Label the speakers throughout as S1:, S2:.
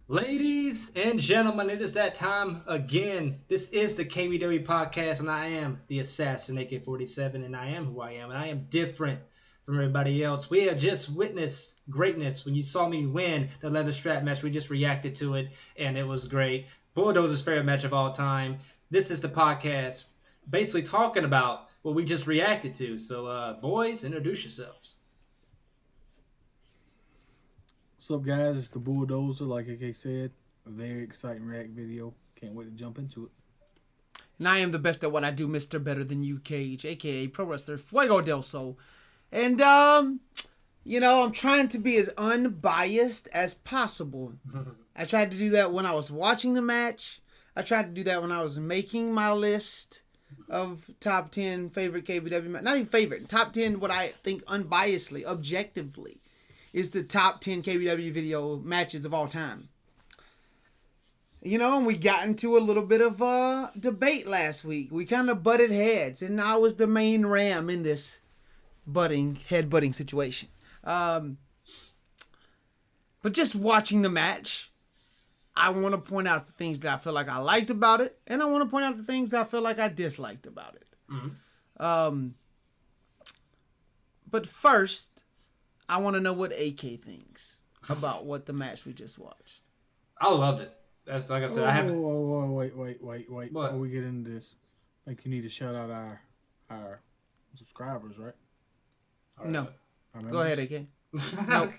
S1: Ladies and gentlemen, it is that time again. This is the KBW podcast, and I am the assassin AK-47, and I am who I am, and I am different from everybody else. We have just witnessed greatness. When you saw me win the leather strap match, we just reacted to it, and it was great. Bulldozer's favorite match of all time. This is the podcast basically talking about what we just reacted to. So, boys, introduce yourselves.
S2: What's up, guys? It's the Bulldozer, like AK said. A very exciting react video. Can't wait to jump into it.
S3: And I am the best at what I do, Mr. Better Than You, KAGE, a.k.a. Pro Wrestler Fuego Del Sol. And, I'm trying to be as unbiased as possible. I tried to do that when I was watching the match. I tried to do that when I was making my list of top 10 favorite KBW matches. Not even favorite. Top 10 what I think unbiasedly, objectively, is the top 10 KBW video matches of all time. And we got into a little bit of a debate last week. We kind of butted heads, and I was the main ram in this head-butting situation. But just watching the match, I want to point out the things that I feel like I liked about it, and I want to point out the things that I feel like I disliked about it. Mm-hmm. But first, I want to know what AK thinks about what the match we just watched.
S1: I loved it. That's like I said. I haven't.
S2: Wait.
S1: What?
S2: Before we get into this, like you need to shout out our subscribers, right?
S3: No. Go ahead, AK.
S1: Nope.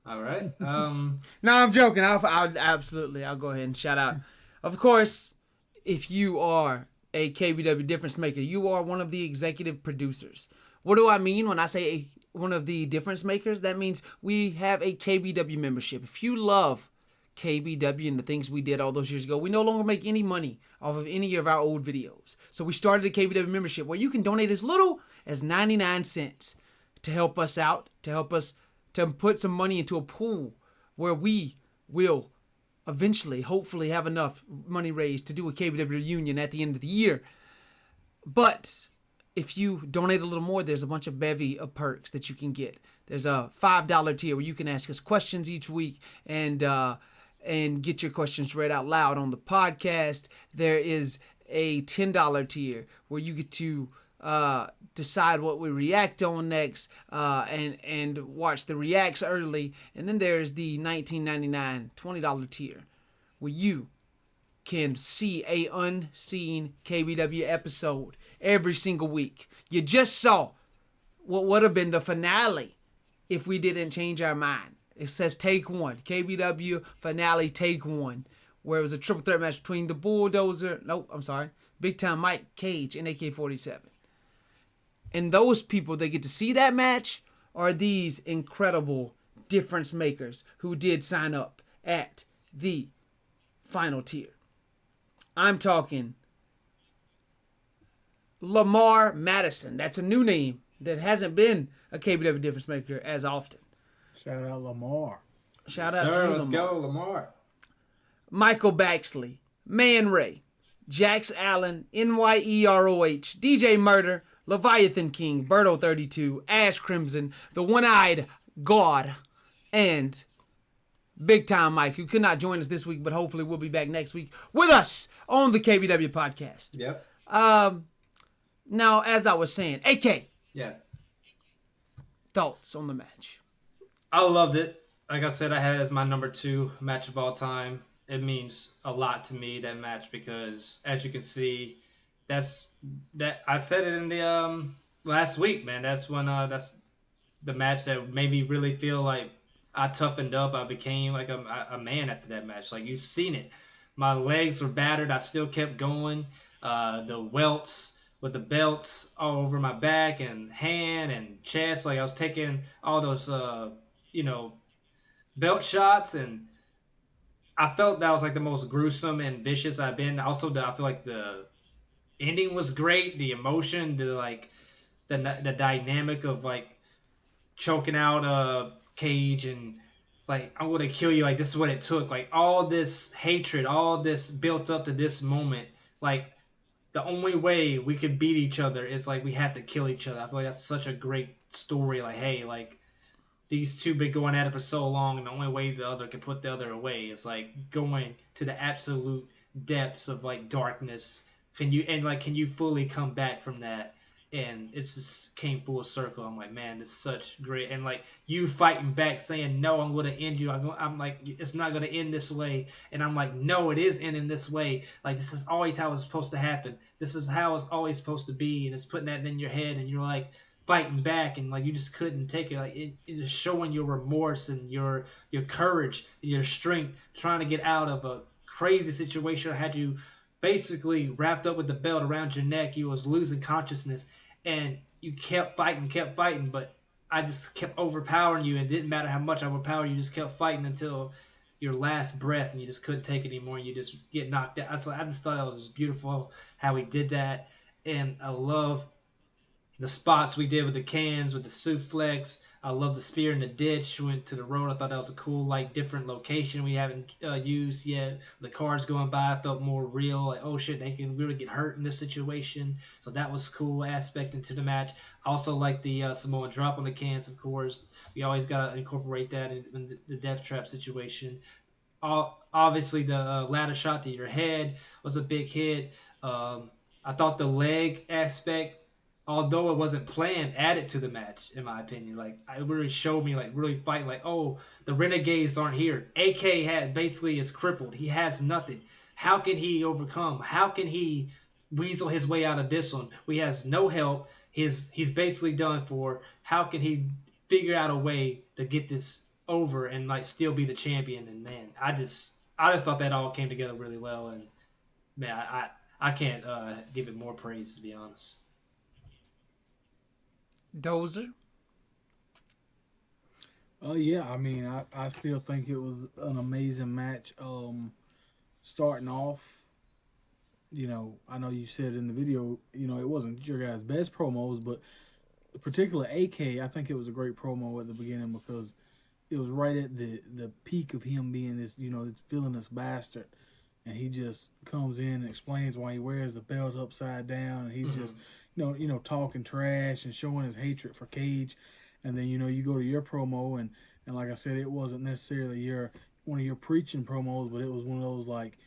S1: All right.
S3: No, I'm joking. I'll go ahead and shout out. Of course, if you are a KBW difference maker, you are one of the executive producers. What do I mean when I say one of the difference makers? That means we have a KBW membership. If you love KBW and the things we did all those years ago, we no longer make any money off of any of our old videos. So we started a KBW membership where you can donate as little as 99 cents to help us out, to put some money into a pool where we will eventually, hopefully, have enough money raised to do a KBW reunion at the end of the year. But if you donate a little more, there's a bunch of bevy of perks that you can get. There's a $5 tier where you can ask us questions each week and get your questions read out loud on the podcast. There is a $10 tier where you get to decide what we react on next and watch the reacts early. And then there's the $19.99 $20 tier where you can see a unseen KBW episode every single week. You just saw what would have been the finale if we didn't change our mind. It says take one, KBW finale take one, where it was a triple threat match between the Big Time Mike, KAGE, and AK-47. And those people that get to see that match are these incredible difference makers who did sign up at the final tier. I'm talking Lamar Madison. That's a new name that hasn't been a KBW difference maker as often.
S2: Shout out Lamar.
S3: Shout out to
S1: let's
S3: Lamar.
S1: go, Lamar.
S3: Michael Baxley, Man Ray, Jax Allen, NYEROH, DJ Murder, Leviathan King, Birdo32, Ash Crimson, the One-Eyed God, and Big Time Mike, who could not join us this week, but hopefully will be back next week with us on the KBW podcast.
S1: Yep.
S3: Now, as I was saying, AK.
S1: Yeah.
S3: Thoughts on the match?
S1: I loved it. Like I said, I had it as my number 2 match of all time. It means a lot to me, that match, because as you can see, that I said it in the last week, man. That's when that's the match that made me really feel like I toughened up. I became like a man after that match. Like, you've seen it. My legs were battered. I still kept going. The welts with the belts all over my back and hand and chest. Like, I was taking all those, belt shots, and I felt that was like the most gruesome and vicious I've been. Also, I feel like the ending was great. The emotion, the dynamic of like choking out KAGE and like, I'm gonna kill you. Like, this is what it took. Like, all this hatred, all this built up to this moment. Like, the only way we could beat each other is like we had to kill each other. I feel like that's such a great story. Like, hey, like, these two been going at it for so long, and the only way the other can put the other away is like going to the absolute depths of like darkness. Can you fully come back from that? And it just came full circle. I'm like, man, this is such great. And like you fighting back, saying, no, I'm going to end you. I'm like, it's not going to end this way. And I'm like, no, it is ending this way. Like this is always how it's supposed to happen. This is how it's always supposed to be. And it's putting that in your head, and you're like fighting back, and like you just couldn't take it. Like it is showing your remorse and your courage and your strength, trying to get out of a crazy situation. I had you basically wrapped up with the belt around your neck. You was losing consciousness, and you kept fighting, but I just kept overpowering you, and it didn't matter how much I overpowered you, just kept fighting until your last breath, and you just couldn't take it anymore, and you just get knocked out. So I just thought that was just beautiful how he did that, and I love the spots we did with the cans, with the suplex. I love the spear in the ditch. Went to the road. I thought that was a cool, like, different location we haven't used yet. The cars going by, I felt more real. Like, oh shit, they can really get hurt in this situation. So that was cool aspect into the match. I also like the Samoan drop on the cans, of course. We always gotta incorporate that in the death trap situation. Obviously, the ladder shot to your head was a big hit. I thought the leg aspect, although it wasn't planned, added to the match, in my opinion. Like, it really showed me, like, really fighting. Like, oh, the Renegades aren't here. AK had basically is crippled. He has nothing. How can he overcome? How can he weasel his way out of this one? We has no help. He's basically done for. How can he figure out a way to get this over and like still be the champion? And man, I just thought that all came together really well. And man, I can't give it more praise, to be honest.
S3: Dozer.
S2: Yeah, I mean, I still think it was an amazing match. Starting off, I know you said in the video, it wasn't your guys' best promos, but particular AK, I think it was a great promo at the beginning because it was right at the peak of him being this, this villainous bastard, and he just comes in and explains why he wears the belt upside down, and he's just, talking trash and showing his hatred for Cage, and then you go to your promo, and like I said, it wasn't necessarily one of your preaching promos, but it was one of those like,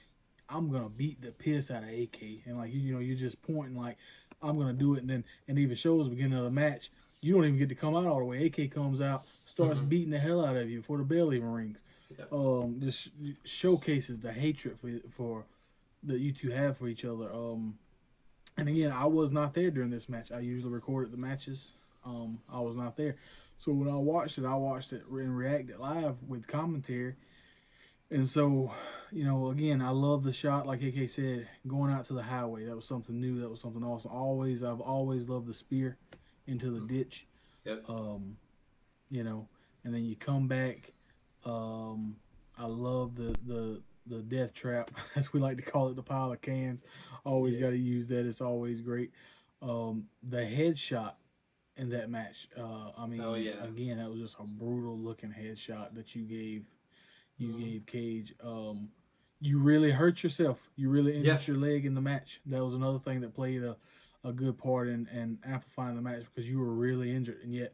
S2: I'm gonna beat the piss out of AK, and like you're just pointing like, I'm gonna do it, and then and even shows the beginning of the match, you don't even get to come out all the way. AK comes out, starts beating the hell out of you before the bell even rings. Just showcases the hatred for that you two have for each other. And again, I was not there during this match. I usually recorded the matches. I was not there, so when I watched it and reacted live with commentary. And so, again, I love the shot, like AK said, going out to the highway. That was something new. That was something awesome. I've always loved the spear into the ditch.
S1: Yep.
S2: And then you come back. I love the death trap, as we like to call it, the pile of cans. Always got to use that. It's always great. The headshot in that match. Again, that was just a brutal looking headshot that you gave Cage. You really hurt yourself. You really injured your leg in the match. That was another thing that played a good part in amplifying the match because you were really injured, and yet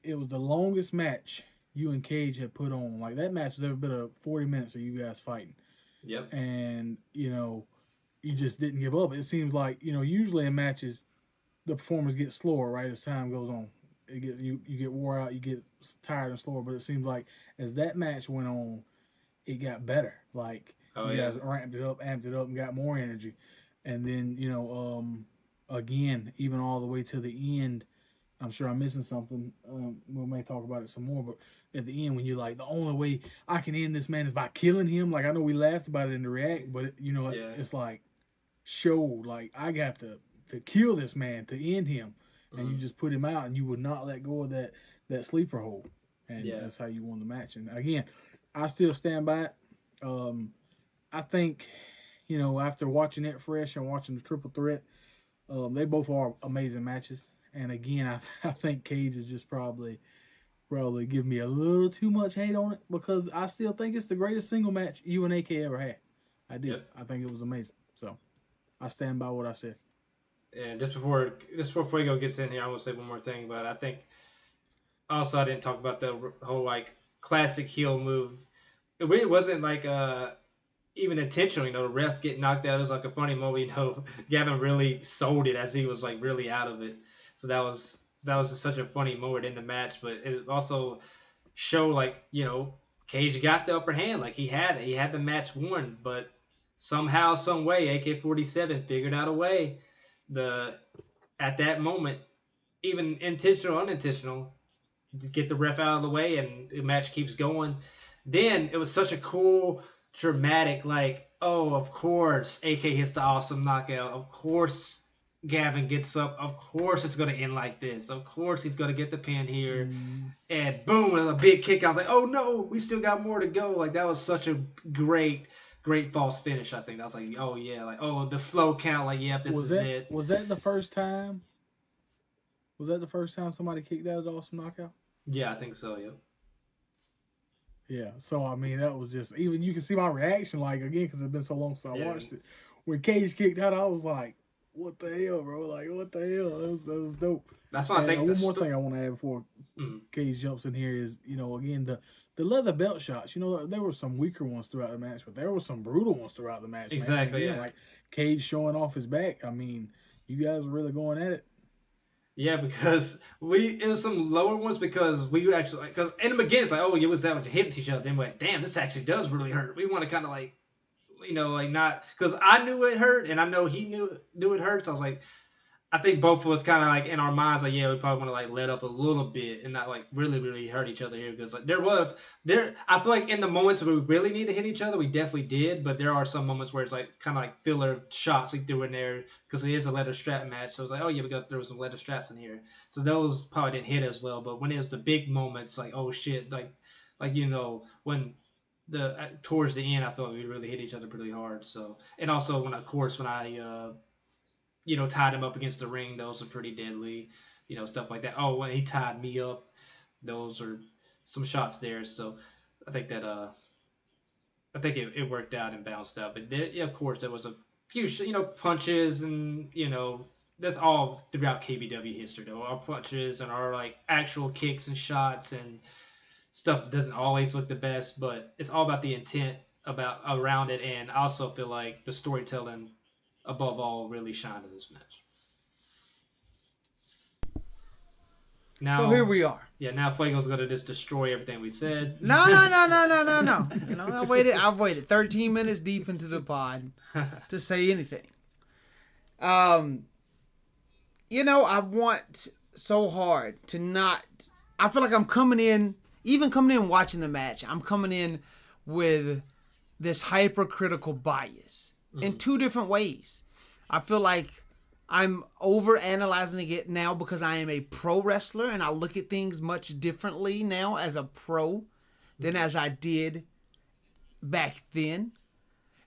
S2: it was the longest match you and Cage had put on. Like, that match was every bit of 40 minutes of you guys fighting.
S1: Yep.
S2: And you just didn't give up. It seems like usually in matches the performers get slower right as time goes on. You get wore out, you get tired and slower. But it seems like as that match went on, it got better. Like, you guys amped it up, and got more energy. And then again, even all the way to the end, I'm sure I'm missing something. We may talk about it some more, but at the end, when you're like, the only way I can end this man is by killing him. Like, I know we laughed about it in the react, but it's like showed like I got to kill this man to end him, and you just put him out, and you would not let go of that sleeper hold, and that's how you won the match. And again, I still stand by it. I think after watching it fresh and watching the triple threat, they both are amazing matches. And again, I think Cage is just probably give me a little too much hate on it because I still think it's the greatest single match you and AK ever had. I did. Yep. I think it was amazing. So I stand by what I said.
S1: And just before Fuego gets in here, I want to say one more thing. But I think Also, I didn't talk about the whole like classic heel move. It really wasn't like even intentional. The ref getting knocked out. It was like a funny moment. Gavin really sold it as he was like really out of it. So that was just such a funny moment in the match. But it also showed like Cage got the upper hand. Like he had the match won. But somehow, some way, AK-47 figured out a way. The At that moment, even intentional or unintentional, get the ref out of the way and the match keeps going. Then it was such a cool, dramatic, like, oh, of course, AK hits the awesome knockout. Of course, Gavin gets up. Of course, it's going to end like this. Of course, he's going to get the pin here. And boom, with a big kick. I was like, oh no, we still got more to go. Like, that was such a great false finish, I think. I was like, oh yeah, like, oh, the slow count, like, yeah, this is it.
S2: Was that the first time? Was that the first time somebody kicked out an awesome knockout?
S1: Yeah, I think so, yep.
S2: Yeah. So I mean, that was just even you can see my reaction, like again, because it's been so long since I watched it. When Cage kicked out, I was like, "What the hell, bro? Like, what the hell? That was dope."
S1: That's what I think.
S2: One more thing I want to add before Cage jumps in here is, again the leather belt shots. There were some weaker ones throughout the match, but there were some brutal ones throughout the match.
S1: Exactly.
S2: Man. Again,
S1: yeah.
S2: Like Cage showing off his back. I mean, you guys were really going at it.
S1: Yeah, because it was some lower ones because we actually, because in the beginning it's like, oh, it was that much hitting each other. Then we went, damn, this actually does really hurt. We want to kind of like, like not, because I knew it hurt and I know he knew it hurt. So I was like, I think both of us kind of like in our minds like, yeah, we probably want to like let up a little bit and not like really hurt each other here, because like I feel like in the moments where we really need to hit each other, we definitely did, but there are some moments where it's like kind of like filler shots we threw in there because it is a leather strap match. So it's like, oh yeah, we got to throw some leather straps in here. So those probably didn't hit as well, but when it was the big moments, like, oh shit, like when towards the end, I thought we really hit each other pretty hard. So, and also when I tied him up against the ring, those are pretty deadly, stuff like that. Oh, when he tied me up, those are some shots there. So I think that it worked out and bounced out. But there, yeah, of course, there was a few punches, and that's all throughout KBW history. Though our punches and our like actual kicks and shots and stuff doesn't always look the best, but it's all about the intent around it, and I also feel like the storytelling above all really shined in this match. Now,
S3: so here we are.
S1: Yeah, now Fuego's gonna just destroy everything we said.
S3: No. I've waited 13 minutes deep into the pod to say anything. I want so hard to not. I feel like I'm coming in watching the match. I'm coming in with this hypercritical bias in two different ways. I feel like I'm over analyzing it now because I am a pro wrestler and I look at things much differently now as a pro than as I did back then.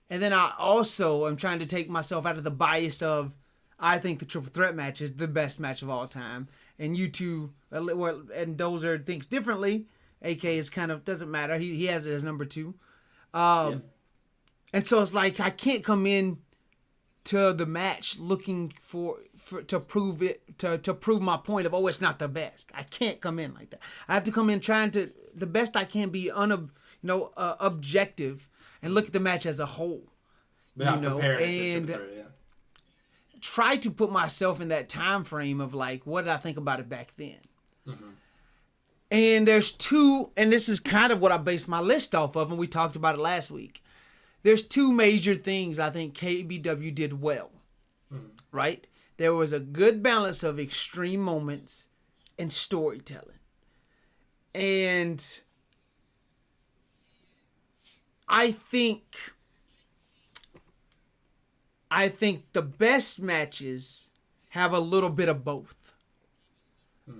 S3: And then I also am trying to take myself out of the bias of I think the triple threat match is the best match of all time. And you two, and Dozer thinks differently. AK is kind of, doesn't matter. He has it as number 2. And so it's like I can't come in to the match looking to prove it, to prove my point of, it's not the best. I can't come in like that. I have to come in trying to the best I can be objective and look at the match as a whole. And try to put myself in that time frame of like, what did I think about it back then? Mm-hmm. And there's two, and this is kind of what I based my list off of, and we talked about it last week. There's two major things I think KBW did well, right? There was a good balance of extreme moments and storytelling. And I think the best matches have a little bit of both.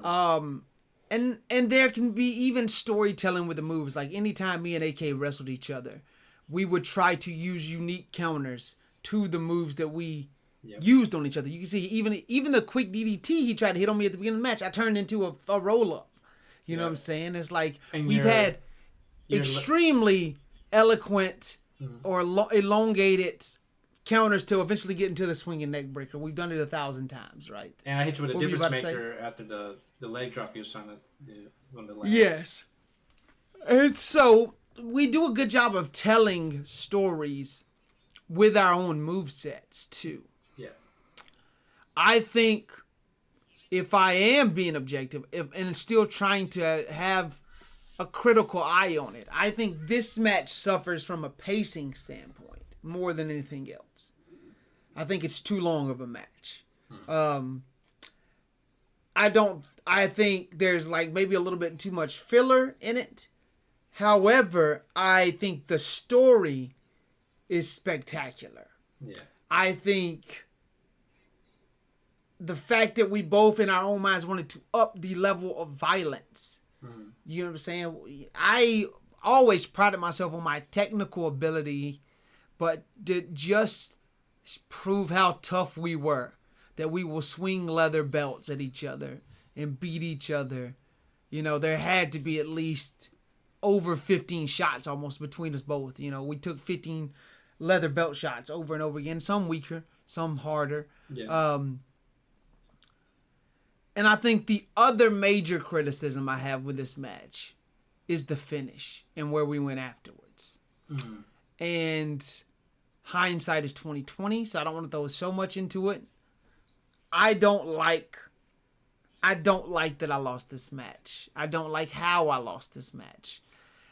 S3: And there can be even storytelling with the moves. Like anytime me and AK wrestled each other, we would try to use unique counters to the moves that we used on each other. You can see even the quick DDT he tried to hit on me at the beginning of the match, I turned into a roll-up. You know what I'm saying? It's like we've had extremely eloquent or elongated counters to eventually get into the swinging neck breaker. We've done it 1,000 times, right?
S1: And I hit you with a
S3: What were you
S1: difference
S3: about to say?
S1: maker after the leg drop he was trying to do on the land.
S3: Yes. And so we do a good job of telling stories with our own movesets too.
S1: Yeah.
S3: I think if I am being objective and still trying to have a critical eye on it, I think this match suffers from a pacing standpoint more than anything else. I think it's too long of a match. I think there's like maybe a little bit too much filler in it. However, I think the story is spectacular.
S1: Yeah. I
S3: think the fact that we both in our own minds wanted to up the level of violence. Mm-hmm. You know what I'm saying? I always prided myself on my technical ability, but to just prove how tough we were, that we will swing leather belts at each other and beat each other. You know, there had to be at least over 15 shots almost between us both. You know, we took 15 leather belt shots over and over again, some weaker, some harder. Yeah. And I think the other major criticism I have with this match is the finish and where we went afterwards. Mm-hmm. And hindsight is 20/20, so I don't want to throw so much into it. I don't like that I lost this match. I don't like how I lost this match.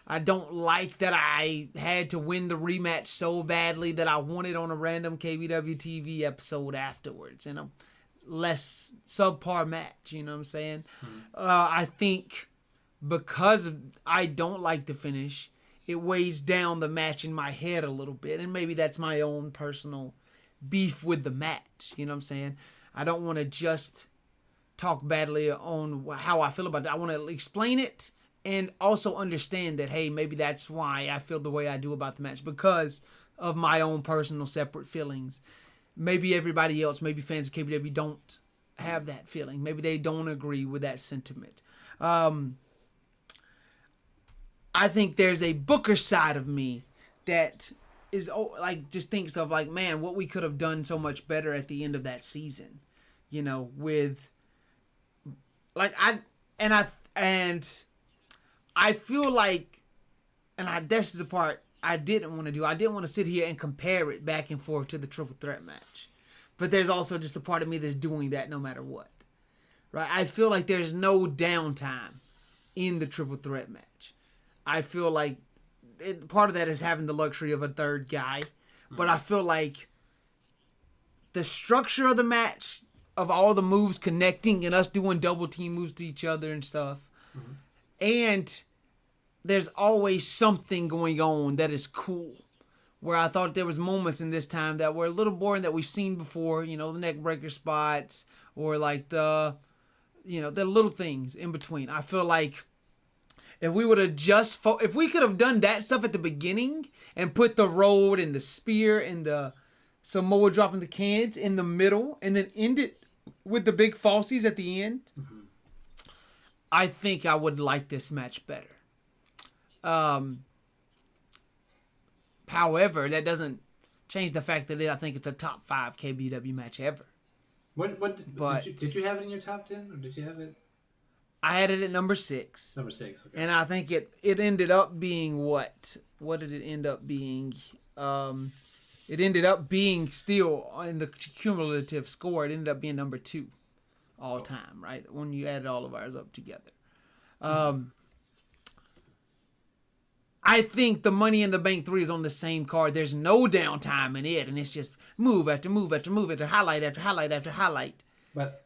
S3: I don't like that I had to win the rematch so badly that I won it on a random KBW TV episode afterwards in a less subpar match. You know what I'm saying? Mm-hmm. I think because I don't like the finish, it weighs down the match in my head a little bit. And maybe that's my own personal beef with the match. You know what I'm saying? I don't want to just talk badly on how I feel about it. I want to explain it and also understand that, hey, maybe that's why I feel the way I do about the match, because of my own personal separate feelings. Maybe everybody else, maybe fans of KBW don't have that feeling. Maybe they don't agree with that sentiment. I think there's a Booker side of me that is like just thinks of like, man, what we could have done so much better at the end of that season, you know, with like I feel like, this is the part I didn't want to do. I didn't want to sit here and compare it back and forth to the triple threat match, but there's also just a part of me that's doing that no matter what, right? I feel like there's no downtime in the triple threat match. I feel like part of that is having the luxury of a third guy. But I feel like the structure of the match, of all the moves connecting and us doing double team moves to each other and stuff, and there's always something going on that is cool. Where I thought there was moments in this time that were a little boring that we've seen before, you know, the neck breaker spots or like the little things in between. I feel like if we would have if we could have done that stuff at the beginning and put the road and the spear and the Samoa dropping the cans in the middle and then end it with the big falsies at the end, I think I would like this match better. However, that doesn't change the fact that I think it's a top 5 KBW match ever.
S1: Did you have it in your top 10 or did you have it?
S3: I had it at number 6.
S1: Number 6. Okay.
S3: And I think it ended up being what? What did it end up being? It ended up being still in the cumulative score. It ended up being number 2 all time, right? When you added all of ours up together. I think the Money in the Bank 3 is on the same card. There's no downtime in it, and it's just move after move after move after highlight after highlight after highlight.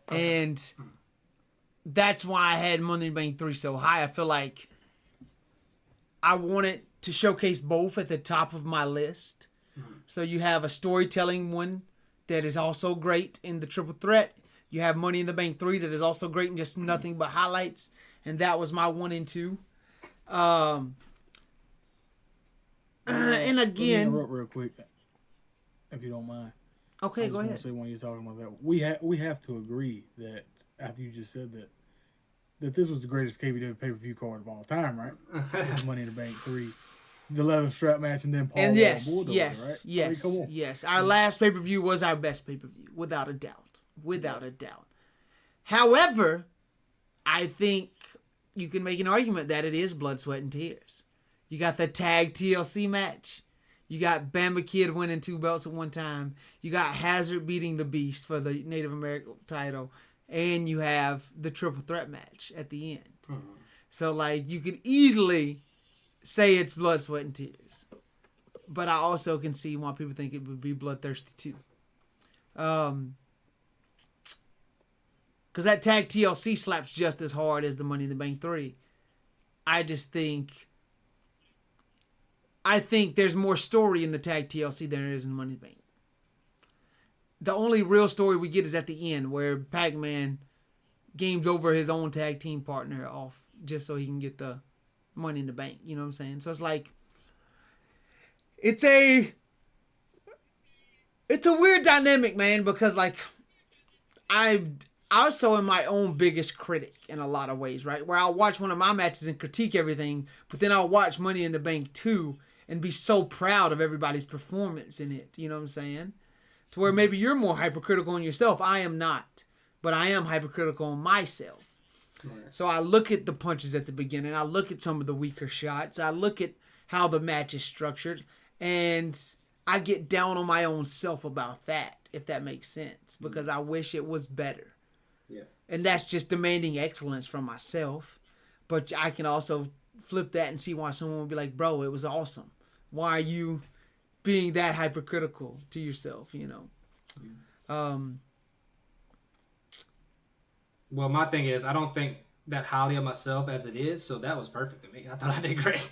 S3: And that's why I had Money in the Bank 3 so high. I feel like I wanted to showcase both at the top of my list. So you have a storytelling one that is also great in the triple threat. You have Money in the Bank 3 that is also great in just nothing but highlights. And that was my 1 and 2. And again,
S2: let me interrupt real quick, if you don't mind.
S3: Okay, go ahead.
S2: Say when you're talking about that, we have to agree that after you just said that this was the greatest KBW pay-per-view card of all time, right? Money in the Bank 3. the leather strap match, and then Paul
S3: And
S2: Wall
S3: yes,
S2: Bulldozer, right?
S3: yes, yes,
S2: Come on.
S3: yes. Our last pay-per-view was our best pay-per-view, without a doubt. Without a doubt. However, I think you can make an argument that it is blood, sweat, and tears. You got the tag TLC match. You got Bama Kid winning 2 belts at one time. You got Hazard beating the Beast for the Native American title. And you have the triple threat match at the end. Mm-hmm. So, like, you could easily say it's blood, sweat, and tears. But I also can see why people think it would be bloodthirsty, too. Because that tag TLC slaps just as hard as the Money in the Bank 3. I think there's more story in the tag TLC than there is in Money in the Bank. The only real story we get is at the end, where Pac-Man gamed over his own tag team partner off just so he can get the Money in the Bank. You know what I'm saying? So it's like, it's a weird dynamic, man, because like I also am my own biggest critic in a lot of ways, right? Where I'll watch one of my matches and critique everything, but then I'll watch Money in the Bank 2 and be so proud of everybody's performance in it. You know what I'm saying? To where maybe you're more hypercritical on yourself. I am not. But I am hypercritical on myself. Right. So I look at the punches at the beginning. I look at some of the weaker shots. I look at how the match is structured. And I get down on my own self about that, if that makes sense. Because I wish it was better. Yeah. And that's just demanding excellence from myself. But I can also flip that and see why someone would be like, bro, it was awesome. Why are you being that hypercritical to yourself, you know?
S1: Well, my thing is, I don't think that highly of myself as it is, so that was perfect to me. I thought I did great.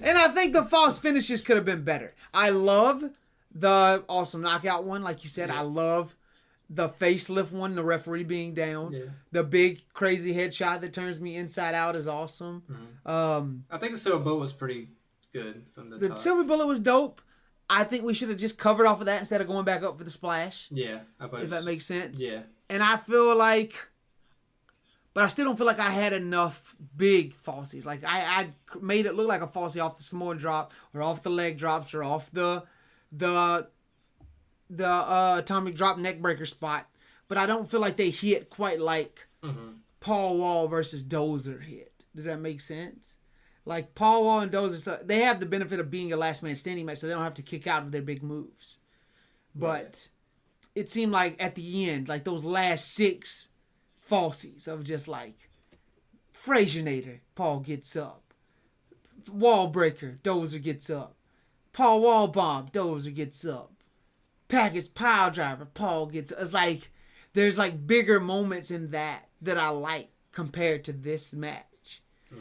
S3: And I think the false finishes could have been better. I love the awesome knockout one, like you said. Yeah. I love the facelift one, the referee being down. Yeah. The big crazy headshot that turns me inside out is awesome.
S1: Mm-hmm. I think the silver bullet was pretty good from the top.
S3: The silver bullet was dope. I think we should have just covered off of that instead of going back up for the splash.
S1: Yeah.
S3: If that makes sense.
S1: Yeah.
S3: And I feel like, but I still don't feel like I had enough big falsies. Like I made it look like a falsie off the Samoan drop or off the leg drops or off the atomic drop neck breaker spot. But I don't feel like they hit quite like Paul Wall versus Dozer hit. Does that make sense? Like Paul Wall and Dozer, they have the benefit of being a last man standing match, so they don't have to kick out of their big moves. But it seemed like at the end, like those last 6 falsies of just like Frasinator, Paul gets up. Wall breaker, Dozer gets up. Paul Wall bomb, Dozer gets up. Package pile driver, Paul gets up. It's like there's like bigger moments in that I like compared to this match.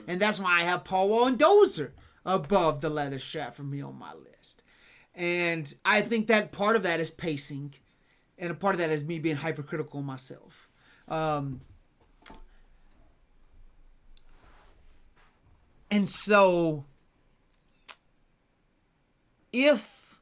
S3: And that's why I have Paul Wall and Dozer above the leather strap for me on my list. And I think that part of that is pacing. And a part of that is me being hypercritical of myself. And so, if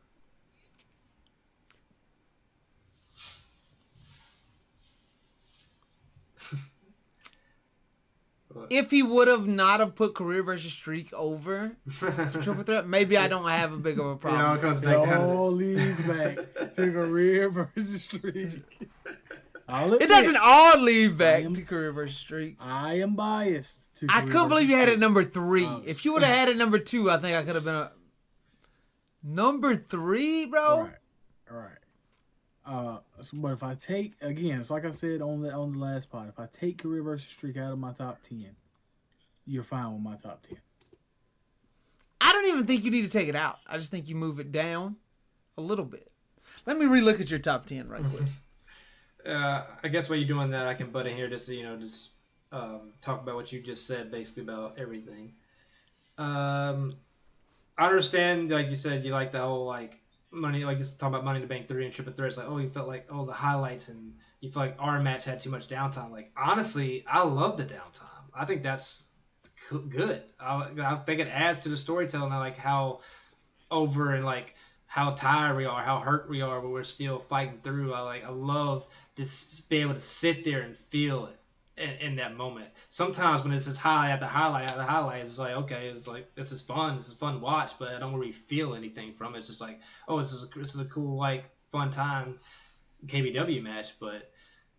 S3: he would have not have put career versus streak over triple threat, maybe I don't have a big of a problem.
S1: It all comes back down to this.
S2: All leads back to career versus streak.
S3: It doesn't all lead back to career versus streak.
S2: I am biased.
S3: I couldn't believe you had it number 3. If you would have had it number 2, I think I could have been a number 3, bro.
S2: All right. But if I take, again, it's like I said on the last pod, if I take career versus streak out of my top 10, you're fine with my top 10.
S3: I don't even think you need to take it out. I just think you move it down a little bit. Let me relook at your top 10 right quick.
S1: I guess while you're doing that, I can butt in here just talk about what you just said, basically about everything. I understand, like you said, you like the whole like money, like just talking about Money in the Bank 3 and triple threats. Like, you felt like the highlights, and you feel like our match had too much downtime. Like, honestly, I love the downtime. I think that's good. I think it adds to the storytelling, like how over and like how tired we are, how hurt we are, but we're still fighting through. I love to be able to sit there and feel it. in that moment. Sometimes when it's just highlight after highlight after highlight, it's like, okay, it's like this is fun. This is fun to watch, but I don't really feel anything from it. It's just like, oh, this is a cool like fun time KBW match. But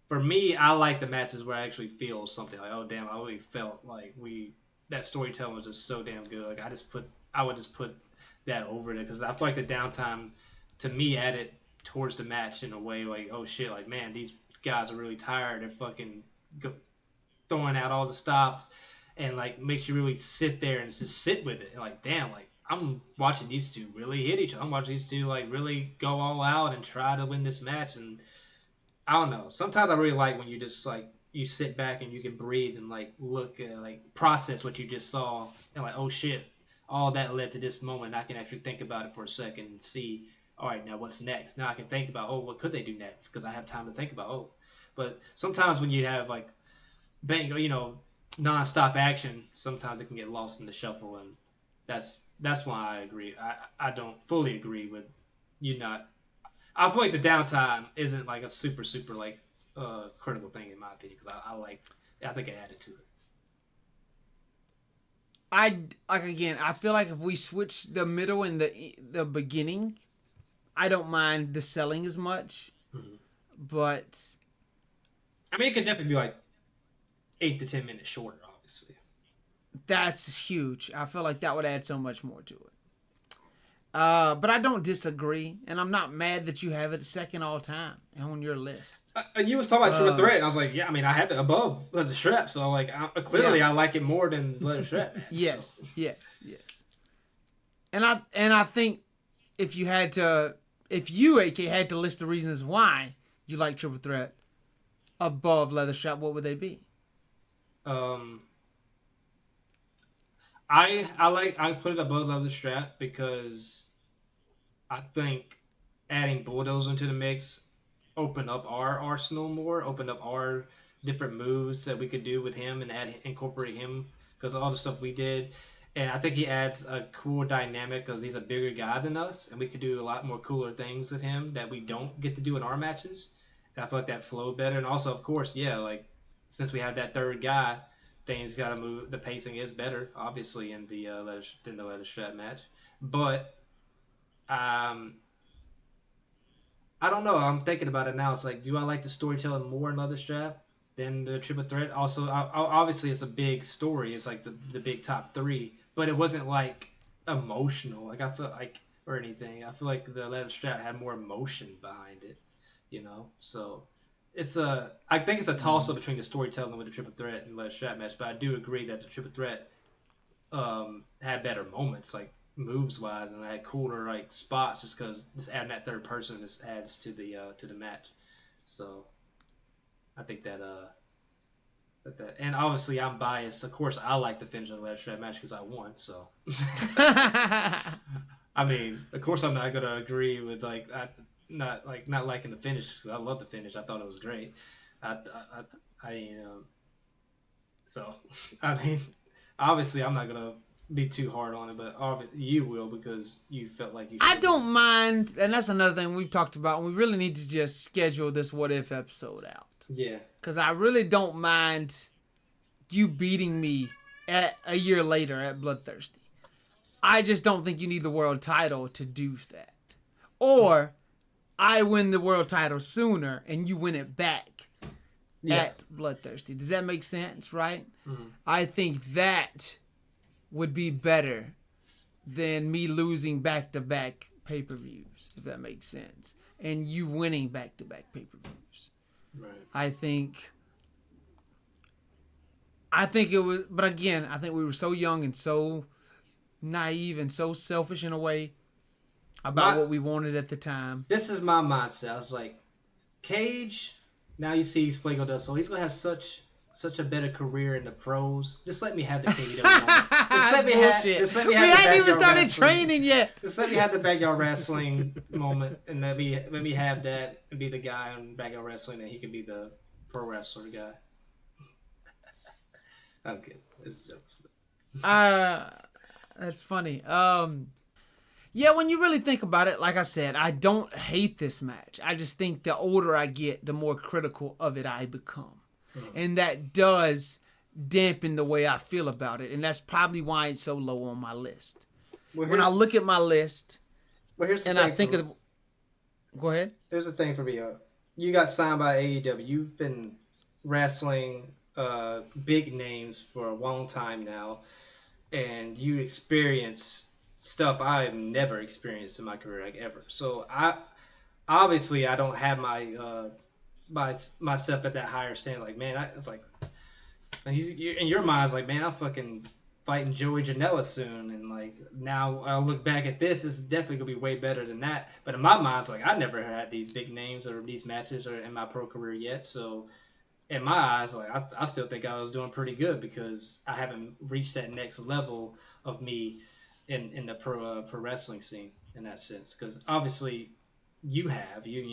S1: for me, I like the matches where I actually feel something like, oh damn, I really felt like that storytelling was just so damn good. Like I would just put that over it because I feel like the downtime to me added towards the match in a way like, oh shit, like man, these guys are really tired. They're fucking throwing out all the stops and like makes you really sit there and just sit with it and like damn, like I'm watching these two really hit each other. I'm watching these two like really go all out and try to win this match. And I don't know, sometimes I really like when you just like you sit back and you can breathe and like look at like process what you just saw and like, oh shit, all that led to this moment. I can actually think about it for a second and see, all right, now what's next. Now I can think about, oh, what could they do next, because I have time to think about, oh. But sometimes when you have like bang, non-stop action, sometimes it can get lost in the shuffle. And that's why I agree. I don't fully agree with you not. I feel like the downtime isn't like a super like critical thing in my opinion, because I think it added to it.
S3: I like again. I feel like if we switch the middle and the beginning, I don't mind the selling as much.
S1: Mm-hmm.
S3: But
S1: I mean, it could definitely be like 8 to 10 minutes shorter, obviously.
S3: that's huge. I feel like that would add so much more to it. But I don't disagree, and I'm not mad that you have it second all time on your list.
S1: And you was talking about Triple Threat, and I was like, yeah, I mean, I have it above Leather Strap, so like, clearly I like it more than Leather Strap.
S3: Yes, so. yes. And I think if you AK had to list the reasons why you like Triple Threat above Leather Strap, what would they be?
S1: I put it above Leather Strap because I think adding Bulldozer into the mix opened up our arsenal more, opened up our different moves that we could do with him and incorporate him because of all the stuff we did. And I think he adds a cool dynamic because he's a bigger guy than us, and we could do a lot more cooler things with him that we don't get to do in our matches. And I feel like that flowed better. And also, of course, yeah, like since we have that third guy, things got to move. The pacing is better, obviously, in the leather strap match. But I don't know. I'm thinking about it now. It's like, do I like the storytelling more in Leather Strap than the Triple Threat? Also, obviously, it's a big story. It's like the big top three, but it wasn't like emotional. Like I feel like or anything. I feel like the Leather Strap had more emotion behind it. So I think it's a toss up between the storytelling with the Triple Threat and Leather Strap match. But I do agree that the Triple Threat had better moments, like moves wise, and had cooler like spots, just because just adding that third person just adds to the match. So I think that and obviously I'm biased. Of course, I like the finish of the Leather Strap match because I won. So I mean, of course, I'm not gonna agree with like not liking the finish because I love the finish. I thought it was great. So I mean, obviously, I'm not gonna be too hard on it, but you will because you felt like you should.
S3: I don't mind, and that's another thing we've talked about. We really need to just schedule this What If episode out.
S1: Yeah.
S3: Because I really don't mind you beating me at a year later at Bloodthirsty. I just don't think you need the world title to do that. Or I win the world title sooner and you win it back at Bloodthirsty. Does that make sense, right? Mm-hmm. I think that would be better than me losing back-to-back pay-per-views, if that makes sense, and you winning back-to-back pay-per-views.
S1: Right.
S3: I think it was, but again, I think we were so young and so naive and so selfish in a way about what we wanted at the time.
S1: This is my mindset. I was like, KAGE, now you see he's Fuego Del Sol. He's going to have such a better career in the pros. Just let me have the KBW moment. Just let me have
S3: we hadn't even started training yet.
S1: Just let me have the backyard wrestling moment, and let me have that and be the guy in backyard wrestling, and he can be the pro wrestler guy. I'm kidding. It's jokes.
S3: That's funny. Yeah, when you really think about it, like I said, I don't hate this match. I just think the older I get, the more critical of it I become. And that does dampen the way I feel about it. And that's probably why it's so low on my list.
S1: Well,
S3: When I look at my list
S1: here's the
S3: and
S1: thing.
S3: I think of the, go ahead.
S1: Here's the thing for me. You got signed by AEW. You've been wrestling big names for a long time now, and you experience stuff I've never experienced in my career, like ever. So I don't have myself at that higher standard. Like, man, it's like in your mind, it's like, man, I'm fucking fighting Joey Janela soon, and like now I'll look back at this. This is definitely gonna be way better than that. But in my mind, it's like I never had these big names or these matches or in my pro career yet. So in my eyes, like I still think I was doing pretty good because I haven't reached that next level of me in the pro wrestling scene in that sense. Because obviously you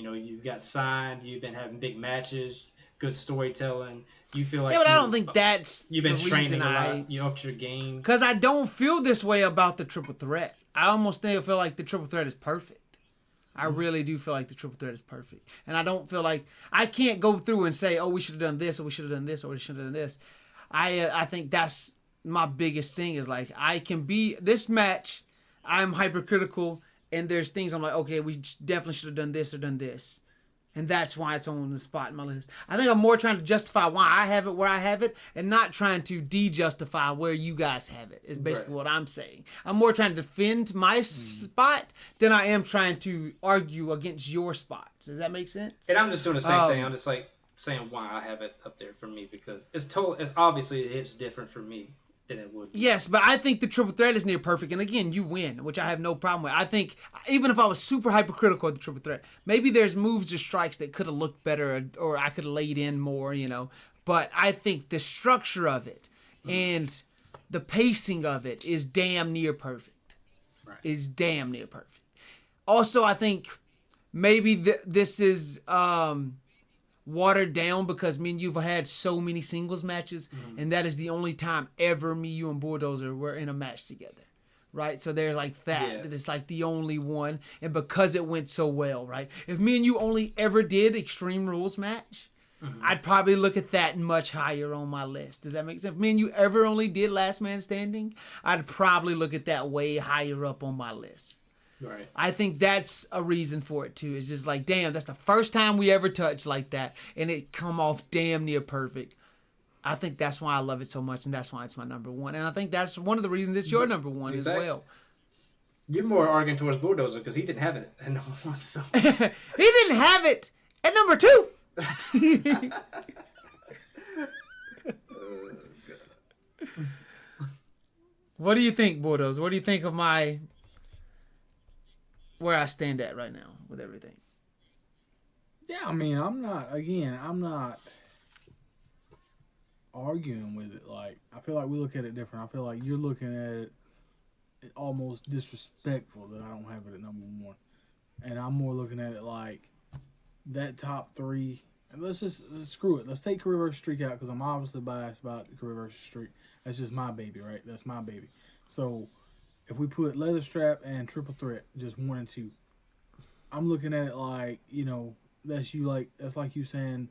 S1: know you got signed, you've been having big matches, good storytelling. You feel
S3: Yeah,
S1: like
S3: but I don't think that's
S1: you've been
S3: the
S1: training
S3: reason
S1: a lot. You upped your game.
S3: Because I don't feel this way about the triple threat. I almost feel like the triple threat is perfect. I really do feel like the triple threat is perfect. And I don't feel like I can't go through and say, oh, we should have done this, or we should have done this, or we should have done this. I think that's my biggest thing is like I can be this match. I'm hypercritical, and there's things I'm like, okay, we definitely should have done this or done this. And that's why it's on the spot in my list. I think I'm more trying to justify why I have it where I have it and not trying to de-justify where you guys have it is basically what I'm saying. I'm more trying to defend my spot than I am trying to argue against your spots. Does that make sense?
S1: And I'm just doing the same thing. I'm just like saying why I have it up there for me because it's obviously it hits different for me than it would.
S3: Yes, but I think the triple threat is near perfect. And again, you win, which I have no problem with. I think even if I was super hypercritical of the triple threat, maybe there's moves or strikes that could have looked better or I could have laid in more, you know. But I think the structure of it and the pacing of it is damn near perfect.
S1: Right.
S3: Is damn near perfect. Also, I think maybe this is watered down because me and you've had so many singles matches, and that is the only time ever me, you, and Bulldozer were in a match together, right? So there's like that it's like the only one, and because it went so well, right? If me and you only ever did Extreme Rules match, I'd probably look at that much higher on my list. Does that make sense? If me and you ever only did Last Man Standing, I'd probably look at that way higher up on my list.
S1: Right.
S3: I think that's a reason for it too. It's just like, damn, that's the first time we ever touched like that, and it come off damn near perfect. I think that's why I love it so much, and that's why it's my number one. And I think that's one of the reasons it's your number one as well.
S1: You're more arguing towards Bulldozer because he didn't have it at number one. So
S3: he didn't have it at number two. What do you think, Bulldozer? What do you think of where I stand at right now with everything?
S2: Yeah, I mean, I'm not arguing with it. Like, I feel like we look at it different. I feel like you're looking at it almost disrespectful that I don't have it at number one. And I'm more looking at it like that top three. And let's screw it. Let's take career versus streak out because I'm obviously biased about the career versus streak. That's just my baby, right? That's my baby. So if we put leather strap and triple threat, just 1 and 2, I'm looking at it like, you know, that's like you saying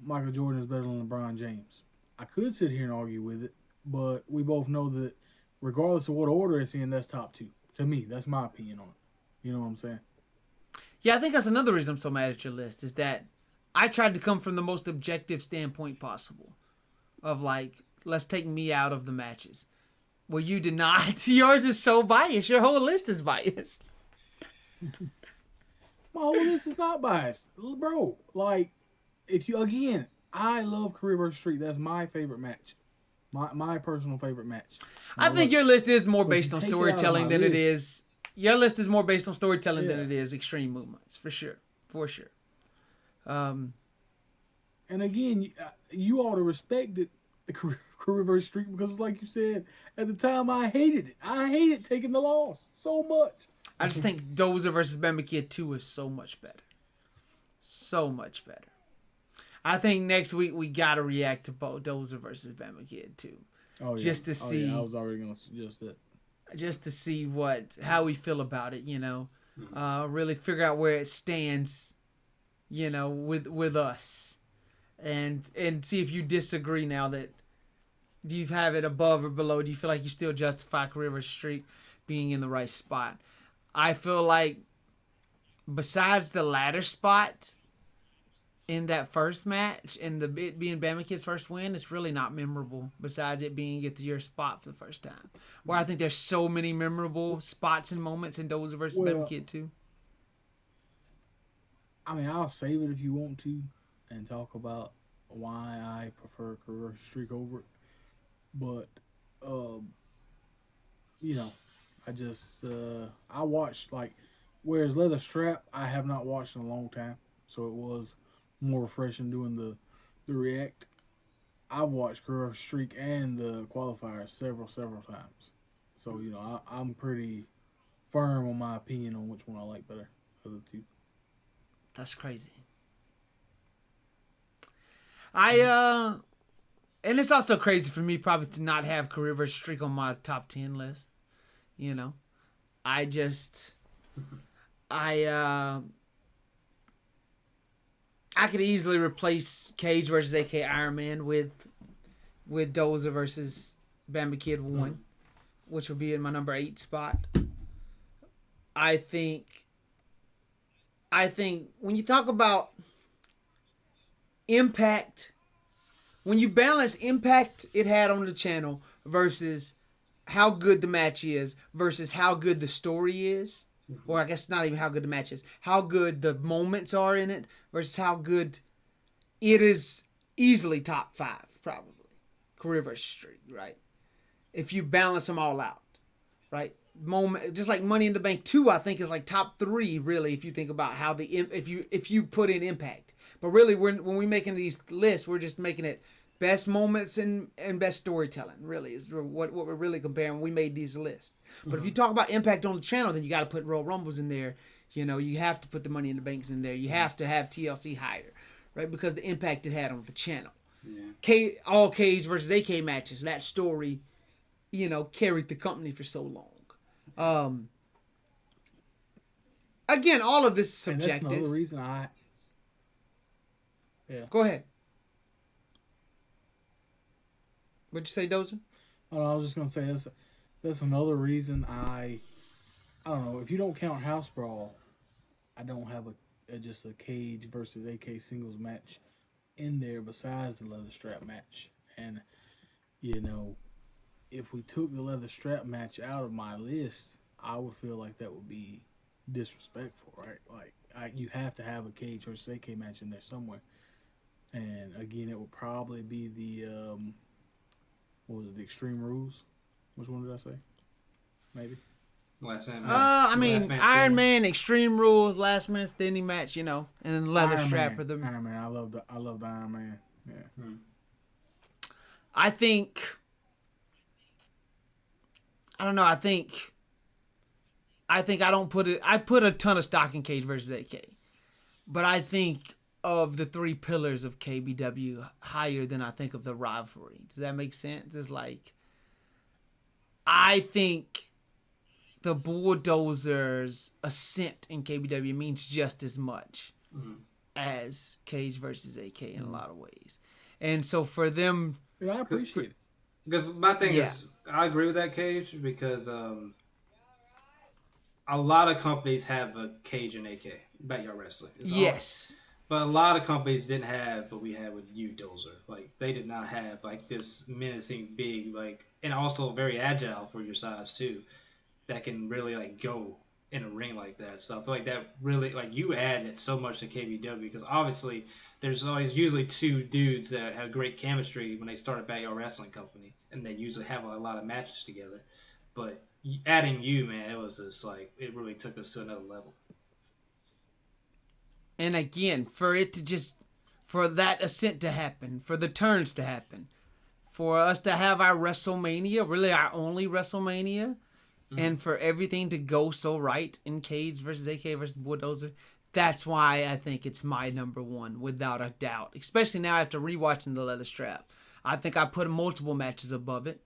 S2: Michael Jordan is better than LeBron James. I could sit here and argue with it, but we both know that regardless of what order it's in, that's top 2. To me, that's my opinion on it. You know what I'm saying?
S3: Yeah, I think that's another reason I'm so mad at your list is that I tried to come from the most objective standpoint possible of like, let's take me out of the matches. Well, you did not. Yours is so biased. Your whole list is biased.
S2: My whole list is not biased. Bro, like, I love career versus streak. That's my favorite match. My personal favorite match.
S3: I think your list is more based on storytelling than it is. Your list is more based on storytelling than it is extreme movements, for sure. For sure.
S2: And again, you ought to respect it, the career versus streak, because like you said, at the time I hated it. I hated taking the loss so much.
S3: I just think Dozer versus Bama Kid 2 is so much better. So much better. I think next week we gotta react to Dozer versus Bama Kid 2.
S2: Oh, yeah.
S3: Just to see.
S2: I was already gonna suggest that.
S3: Just to see how we feel about it, you know. Really figure out where it stands, you know, with us. and see if you disagree now that do you have it above or below? Do you feel like you still justify career versus streak being in the right spot? I feel like besides the latter spot in that first match and it being Bama Kid's first win, it's really not memorable besides it being at your spot for the first time. Where I think there's so many memorable spots and moments in Dozer versus Bama Kid too.
S2: I mean, I'll save it if you want to and talk about why I prefer career streak over it. But, you know, I just, I watched, like, whereas Leather Strap, I have not watched in a long time. So it was more refreshing doing the react. I've watched career streak and the qualifiers several times. So, you know, I'm pretty firm on my opinion on which one I like better of the two.
S3: That's crazy. And it's also crazy for me probably to not have career versus streak on my top 10 list. You know, I could easily replace KAGE versus a.k.a. Iron Man with Dozer versus Bama Kid 1, which would be in my number 8 spot. I think when you talk about impact, when you balance impact it had on the channel versus how good the match is versus how good the story is, or I guess not even how good the match is, how good the moments are in it versus how good it is, easily top 5 probably career versus streak, right? If you balance them all out, right? Moment, just like Money in the Bank 2, I think is like top 3 really if you think about how if you put in impact. But really when we're making these lists, we're just making it best moments and best storytelling, really, is what we're really comparing when we made these lists. But if you talk about impact on the channel, then you got to put Royal Rumbles in there. You know, you have to put the Money in the Banks in there. You have to have TLC higher, right? Because the impact it had on the channel. Yeah. All KAGE versus AK matches, that story, you know, carried the company for so long. Again, all of this is subjective.
S2: And that's another reason
S3: Go ahead. What'd you say, Dozer?
S2: Oh, I was just gonna say that's another reason I don't know, if you don't count House Brawl, I don't have just a KAGE versus AK singles match in there besides the leather strap match. And you know, if we took the leather strap match out of my list, I would feel like that would be disrespectful, right? Like you have to have a KAGE versus AK match in there somewhere. And again, it would probably be the what was it, the Extreme Rules? Which one did I say? Maybe.
S1: Last Man.
S3: Iron Man, Extreme Rules, Last Man Standing match, you know, and then leather strap for them.
S2: Iron Man. I love the Iron Man. Yeah.
S3: I think. I don't know. I think I don't put it. I put a ton of stock in KAGE versus AK, but I think of the 3 pillars of KBW higher than I think of the rivalry. Does that make sense? It's like I think the Bulldozer's ascent in KBW means just as much as KAGE versus AK in a lot of ways, and so for them,
S2: yeah, I appreciate it.
S1: Because my thing is, I agree with that, KAGE, because a lot of companies have a KAGE and AK, Backyard Wrestling.
S3: Yes.
S1: But a lot of companies didn't have what we had with you, Dozer. Like, they did not have, like, this menacing big, like, and also very agile for your size, too, that can really, like, go in a ring like that. So I feel like that really, like, you added so much to KBW because obviously there's always usually 2 dudes that have great chemistry when they start a Backyard Wrestling company, and they usually have a lot of matches together. But adding you, man, it was just, like, it really took us to another level.
S3: And again, for that ascent to happen, for the turns to happen, for us to have our WrestleMania, really our only WrestleMania, and for everything to go so right in KAGE versus AK versus Bulldozer, that's why I think it's my number 1, without a doubt. Especially now after rewatching the leather strap. I think I put multiple matches above it.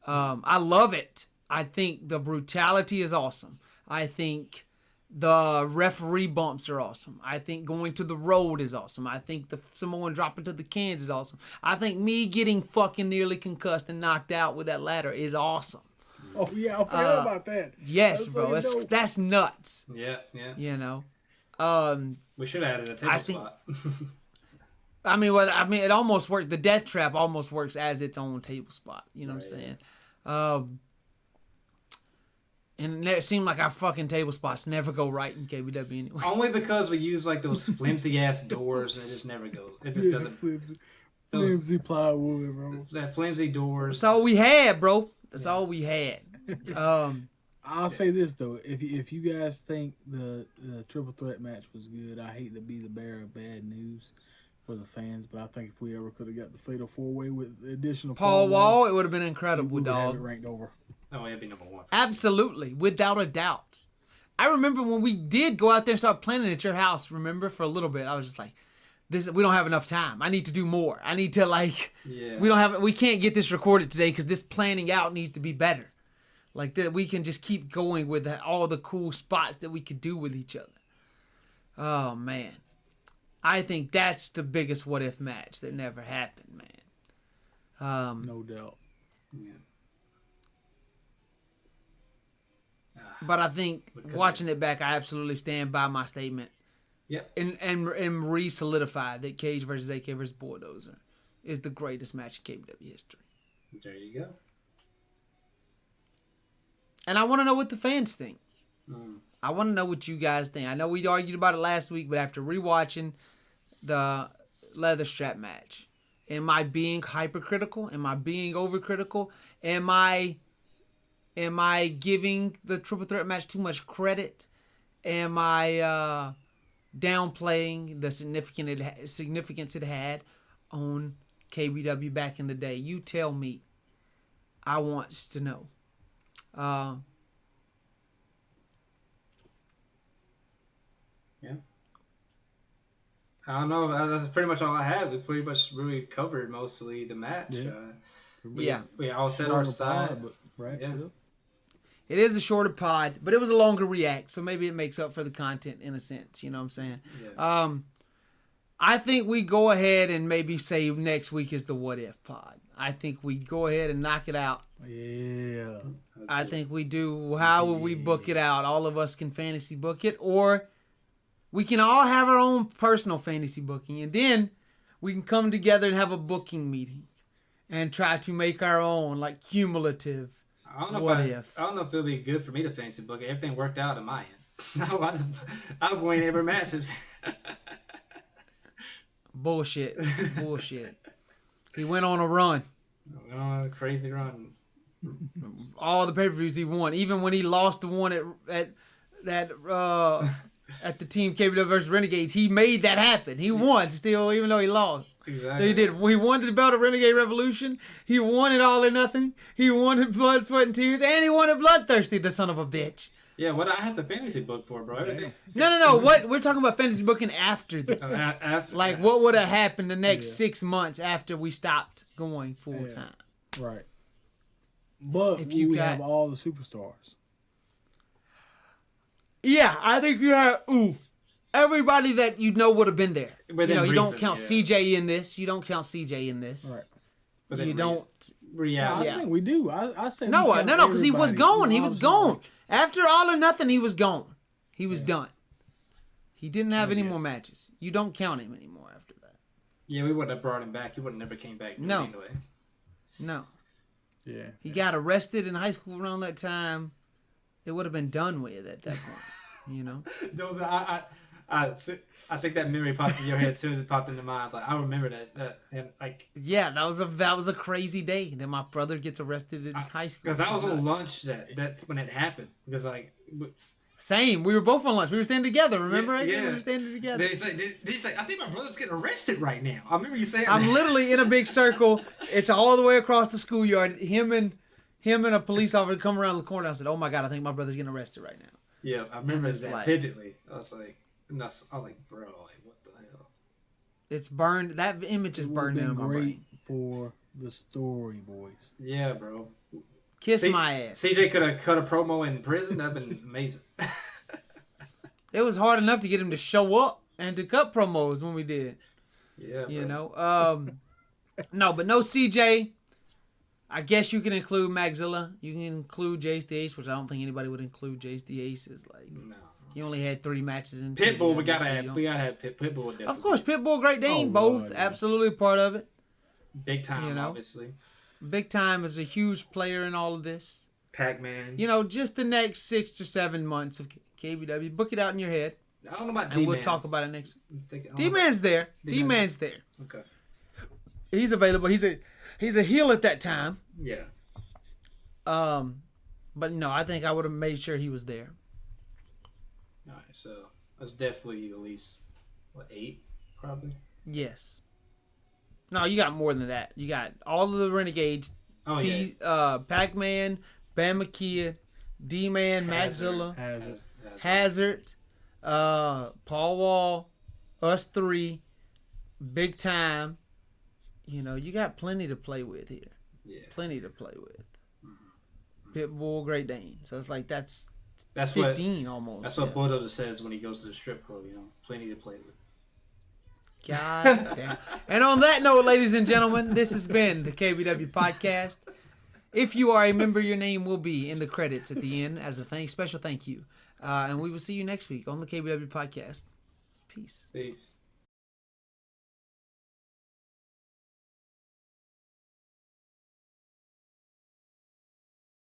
S3: I love it. I think the brutality is awesome. I think The referee bumps are awesome. I think going to the road is awesome. I think the Samoan dropping to the cans is awesome. I think me getting fucking nearly concussed and knocked out with that ladder is awesome.
S2: Oh yeah, I forgot about that.
S3: Yes,
S2: That's
S3: bro.
S2: fucking dope.
S3: That's nuts.
S1: Yeah, yeah.
S3: You know.
S1: We should have added a table
S3: I think-
S1: spot.
S3: I mean, it almost worked. The death trap almost works as its own table spot. You know what I'm saying? And it seemed like our fucking table spots never go right in KBW anyway.
S1: Only because we use like those flimsy ass doors and it just never goes. It just doesn't.
S2: Flimsy plywood, bro.
S1: That flimsy doors.
S3: That's all we had, bro. That's all we had.
S2: I'll say this though, if you guys think the triple threat match was good, I hate to be the bearer of bad news for the fans, but I think if we ever could have got the fatal 4-way with the additional
S3: Paul Wall, it would have been incredible,
S2: we would have it
S3: dog.
S2: ranked over.
S1: Oh, it'd be number one.
S3: Absolutely, without a doubt. I remember when we did go out there and start planning at your house. Remember, for a little bit, I was just like, "This, we don't have enough time. I need to do more. I need to we can't get this recorded today because this planning out needs to be better. Like that, we can just keep going with all the cool spots that we could do with each other. Oh man, I think that's the biggest what if match that never happened, man.
S2: No doubt.
S1: Yeah.
S3: But I think watching it back, I absolutely stand by my statement.
S1: Yep.
S3: And re-solidify that KAGE versus AK versus Bulldozer is the greatest match in KBW history.
S1: There you go.
S3: And I want to know what the fans think. I want to know what you guys think. I know we argued about it last week, but after rewatching the leather strap match, am I being hypercritical? Am I being overcritical? Am I giving the triple threat match too much credit? Am I downplaying the significance it had on KBW back in the day? You tell me. I want to know.
S1: Yeah. I don't know. That's pretty much all I had. We pretty much really covered mostly the match.
S3: Yeah.
S1: We all said our side.
S2: Yeah.
S3: It is a shorter pod, but it was a longer react, so maybe it makes up for the content in a sense. You know what I'm saying?
S1: Yeah.
S3: I think we go ahead and maybe say next week is the what if pod. I think we go ahead and knock it out.
S2: Yeah.
S3: I think we do. How will we book it out? All of us can fantasy book it, or we can all have our own personal fantasy booking, and then we can come together and have a booking meeting and try to make our own, like, cumulative.
S1: I don't know
S3: if
S1: I don't know if it'll be good for me to fantasy book it. Everything worked out on my end. No, I'll win every match.
S3: Bullshit. He went on a run.
S1: A crazy run.
S3: All the pay-per-views he won, even when he lost the one at the Team KBW versus Renegades, he made that happen. He won still, even though he lost.
S1: Exactly.
S3: So he did. He won the belt of Renegade Revolution. He won it All or Nothing. He won it Blood, Sweat, and Tears, and he won it Bloodthirsty. The son of a bitch.
S1: Yeah, what I have to fantasy book for, bro? Everything.
S3: No. What we're talking about fantasy booking after this.
S1: After
S3: Like
S1: that.
S3: what would have happened the next 6 months after we stopped going full time.
S2: Right. But
S3: If you
S2: we
S3: got-
S2: have all the superstars.
S3: Yeah, I think you have everybody that you know would have been there.
S1: Within
S3: you don't
S1: reason,
S3: count
S1: yeah.
S3: CJ in this. You don't count CJ in this.
S2: Right.
S1: But
S3: You
S1: then
S3: don't.
S1: reality.
S2: I think we do. I say
S3: No,
S2: we count
S3: because he was
S2: everybody.
S3: gone. He was
S2: Obviously,
S3: gone.
S2: like,
S3: After All or Nothing, he was gone. He was done. He didn't have any
S2: guess.
S3: more matches. You don't count him anymore after that.
S1: Yeah, we wouldn't have brought him back. He would have never came back.
S3: No.
S1: Anyway.
S3: No.
S2: Yeah.
S3: He got arrested in high school around that time. It would have been done with at that point. You know?
S1: Those I think that memory popped in your head as soon as it popped into mine. I was like, I remember that and like
S3: Yeah, that was a crazy day that my brother gets arrested in high school.
S1: because I was on lunch that when it happened because like
S3: Same. We were both on lunch. We were standing together. Remember?
S1: Yeah.
S3: We were standing together.
S1: then he's like I think my brother's getting arrested right now. I remember you saying
S3: I'm
S1: that.
S3: literally in a big circle. It's all the way across the schoolyard. Him and a police officer come around the corner. I said, "Oh my god, I think my brother's getting arrested right now."
S1: Yeah, I remember
S3: it's
S1: that
S3: like-
S1: vividly. I was like, bro, like what the hell?
S3: It's burned. That image is
S2: It would
S3: burned
S2: have
S3: in
S2: been
S3: my
S2: great
S3: brain.
S2: for the story, boys.
S1: Yeah, bro.
S3: Kiss my ass.
S1: CJ could have cut a promo in prison. That'd been amazing.
S3: It was hard enough to get him to show up and to cut promos when we did.
S1: Yeah,
S3: You
S1: bro.
S3: know. No, but no CJ. I guess you can include Magzilla. You can include Jace the Ace, which I don't think anybody would include Jace the Ace. Is like
S1: No.
S3: he only had 3 matches in
S1: Pitbull, we
S3: KBW,
S1: gotta
S3: so
S1: have.
S3: you
S1: We gotta have Pitbull. Would
S3: Of
S1: definitely
S3: course, Pitbull, Great Dane,
S2: Oh,
S3: both
S2: Lord, yeah.
S3: absolutely part of it.
S1: big time,
S3: you know.
S1: obviously.
S3: Big Time is a huge player in all of this.
S1: Pac-Man.
S3: You know, just the next 6 or 7 months of KBW. Book it out in your head,
S1: I don't know about
S3: and
S1: D-Man.
S3: we'll talk about it next.
S1: I don't know
S3: D-Man's there.
S1: D-Man's
S3: D-Man's there.
S1: about- Okay.
S3: He's available. He's a heel at that time.
S1: Yeah.
S3: But no, I think I would have made sure he was there.
S1: All right. So that's definitely at least 8, probably.
S3: Yes. No, you got more than that. You got all of the Renegades.
S1: Oh yeah.
S3: Pac-Man, Bama Kid, D-Man,
S1: Hazard.
S3: Maxilla,
S2: Hazard.
S3: Hazard, Paul Wall, us 3, Big Time. You know, you got plenty to play with here.
S1: Yeah.
S3: Plenty to play with. Pitbull, Great Dane. So it's like that's
S1: That's
S3: 15 almost.
S1: That's what Bulldozer says when he goes to the strip club. You know, plenty to play with.
S3: God damn. And on that note, ladies and gentlemen, this has been the KBW podcast. If you are a member, your name will be in the credits at the end as a special thank you. And we will see you next week on the KBW podcast. Peace.
S1: Peace.